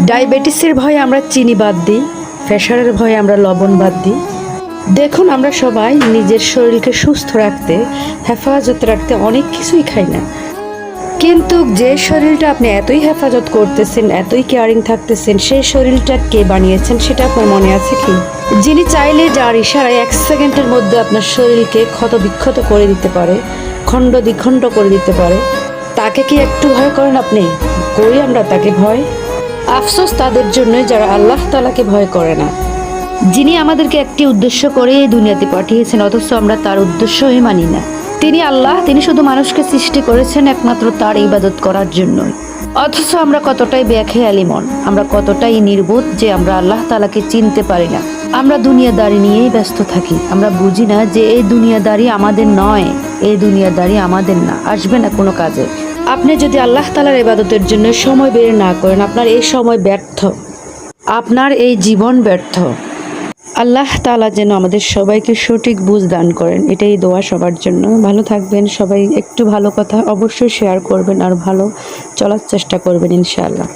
ডায়াবেটিসের ভয়ে আমরা চিনি বাদ দিই, প্রেশারের ভয়ে আমরা লবণ বাদ দিই। দেখুন, আমরা সবাই নিজের শরীরকে সুস্থ রাখতে, হেফাজত রাখতে অনেক কিছুই খাই না, কিন্তু যে শরীরটা আপনি এতই হেফাজত করতেছেন, এতই কেয়ারিং থাকতেছেন, সেই শরীরটা কে বানিয়েছেন সেটা আপনার মনে আছে কি? যিনি চাইলে যার ইশারায় 1 সেকেন্ডের মধ্যে আপনার শরীরকে ক্ষত বিক্ষত করে দিতে পারে, খণ্ড দ্বিখণ্ড করে দিতে পারে, তাকে কি একটু ভয় করেন আপনি? করি আমরা তাকে ভয়? আফসোস তাদের জন্যই যারা আল্লাহ তাআলাকে ভয় করে না, যিনি আমাদেরকে একটি উদ্দেশ্য করে এই দুনিয়াতে পাঠিয়েছেন, অথচ আমরা তার উদ্দেশ্যই মানি না। তিনি আল্লাহ, তিনি শুধু মানুষকে সৃষ্টি করেছেন একমাত্র তার ইবাদত করার জন্যই, অথচ আমরা কতটাই বেখেয়ালি মন, আমরা কতটাই নির্বোধ যে আমরা আল্লাহ তাআলাকে চিনতে পারি না। আমরা দুনিয়াদারি নিয়েই ব্যস্ত থাকি, আমরা বুঝি না যে এই দুনিয়াদারি আমাদের নয়, এই দুনিয়াদারি আমাদের না, আসবে না কোনো কাজে। আপনি যদি আল্লাহ তাআলার ইবাদতের জন্য সময় বের না করেন, আপনার এই সময় ব্যর্থ, আপনার এই জীবন ব্যর্থ। আল্লাহ তাআলা যেন আমাদের সবাইকে সঠিক বুঝ দান করেন, এটাই দোয়া সবার জন্য। ভালো থাকবেন সবাই, একটু ভালো কথা অবশ্যই শেয়ার করবেন আর ভালো চলার চেষ্টা করবেন ইনশাআল্লাহ।